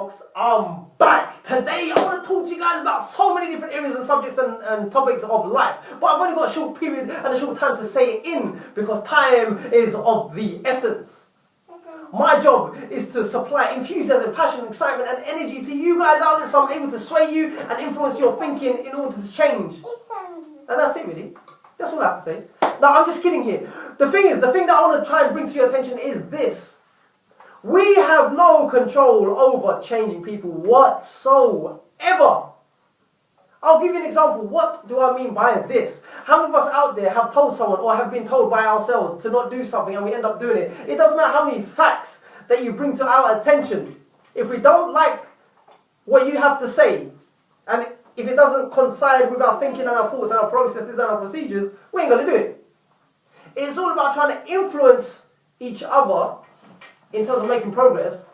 folks, I'm back. Today I want to talk to you guys about so many different areas and subjects and topics of life. But I've only got a short period and a short time to say it in because time is of the essence. My job is to supply enthusiasm, passion, excitement and energy to you guys out there so I'm able to sway you and influence your thinking in order to change. And that's it really. That's all I have to say. No, I'm just kidding here. The thing that I want to try and bring to your attention is this. We have no control over changing people whatsoever. I'll give you an example. What do I mean by this? How many of us out there have told someone or have been told by ourselves to not do something and we end up doing it? It doesn't matter how many facts that you bring to our attention. If we don't like what you have to say, and if it doesn't coincide with our thinking and our thoughts and our processes and our procedures, we ain't going to do it. It's all about trying to influence each other in terms of making progress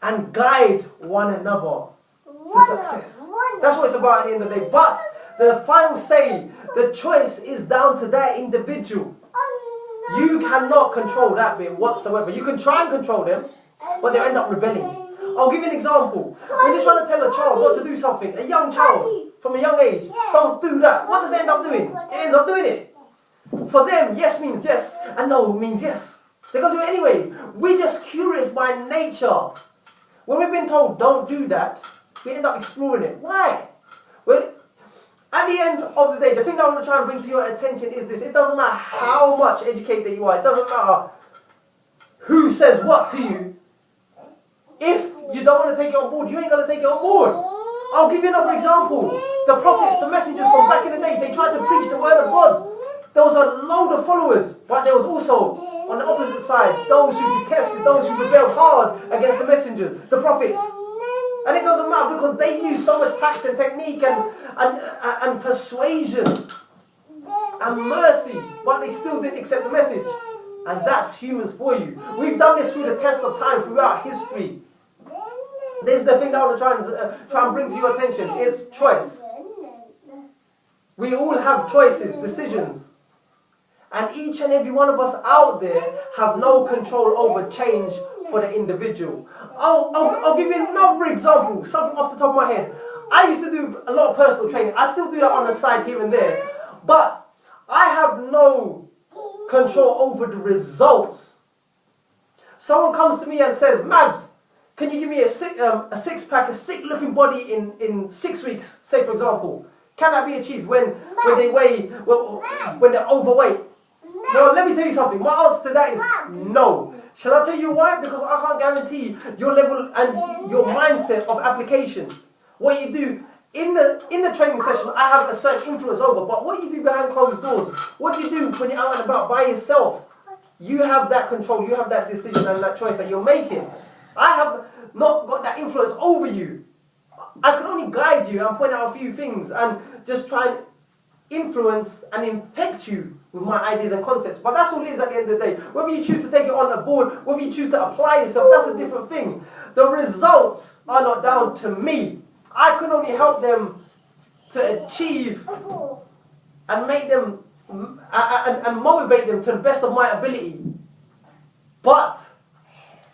and guide one another to success. That's what it's about at the end of the day. But the final say, the choice is down to that individual. You cannot control that bit whatsoever. You can try and control them, but they'll end up rebelling. I'll give you an example. When you're trying to tell a child not to do something, a young child from a young age, don't do that. What does it end up doing? It ends up doing it. For them, yes means yes, and no means yes. They're going to do it anyway. We're just curious by nature. When we've been told don't do that, we end up exploring it. Why? Well, at the end of the day, the thing that I want to try and bring to your attention is this. It doesn't matter how much educated you are. It doesn't matter who says what to you. If you don't want to take it on board, you ain't going to take it on board. I'll give you another example. The prophets, the messengers from back in the day, they tried to preach the word of God. There was a load of followers, but there was also, on the opposite side, those who detested, those who rebelled hard against the messengers, the prophets. And it doesn't matter because they used so much tact and technique and persuasion and mercy, but they still didn't accept the message. And that's humans for you. We've done this through the test of time, throughout history. This is the thing that I want to try and bring to your attention. It's choice. We all have choices, decisions. And each and every one of us out there have no control over change for the individual. I'll give you another example, something off the top of my head. I used to do a lot of personal training. I still do that on the side here and there. But I have no control over the results. Someone comes to me and says, Mabs, can you give me a six-pack, a sick-looking body in 6 weeks, say for example? Can that be achieved when they're overweight? Well, let me tell you something. My answer to that is no. Shall I tell you why? Because I can't guarantee your level and your mindset of application. What you do in the training session, I have a certain influence over. But what you do behind closed doors, what do you do when you're out and about by yourself? You have that control. You have that decision and that choice that you're making. I have not got that influence over you. I can only guide you and point out a few things and just try and influence and infect you with my ideas and concepts. But that's all it is at the end of the day. Whether you choose to take it on board, whether you choose to apply yourself, that's a different thing. The results are not down to me. I can only help them to achieve and make them and motivate them to the best of my ability. But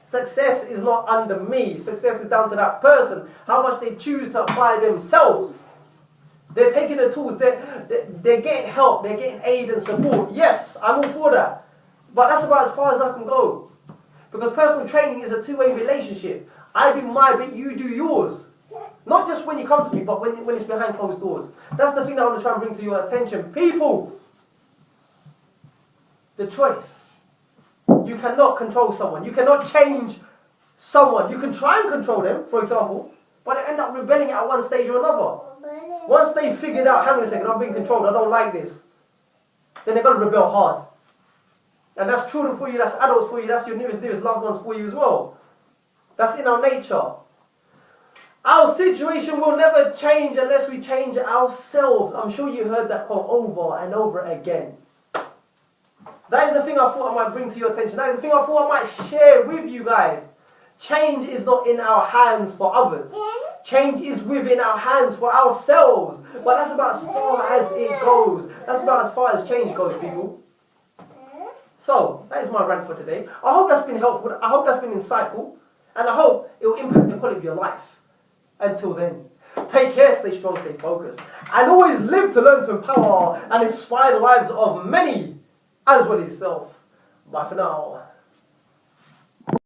success is not under me. Success is down to that person. How much they choose to apply themselves. They're taking the tools. They're getting help. They're getting aid and support. Yes, I'm all for that. But that's about as far as I can go. Because personal training is a two-way relationship. I do my bit, you do yours. Not just when you come to me, but when it's behind closed doors. That's the thing that I want to try and bring to your attention. People, the choice. You cannot control someone. You cannot change someone. You can try and control them, for example, but they end up rebelling at one stage or another. Once they figured out, hang on a second, I'm being controlled, I don't like this, then they're going to rebel hard. And that's children for you, that's adults for you, that's your nearest loved ones for you as well. That's in our nature. Our situation will never change unless we change ourselves. I'm sure you heard that quote over and over again. That is the thing I thought I might bring to your attention. That is the thing I thought I might share with you guys. Change is not in our hands for others. Change is within our hands for ourselves. But that's about as far as it goes. That's about as far as change goes, people. So, that is my rant for today. I hope that's been helpful. I hope that's been insightful. And I hope it will impact the quality of your life. Until then, take care, stay strong, stay focused, and always live to learn to empower and inspire the lives of many, as well as yourself. Bye for now.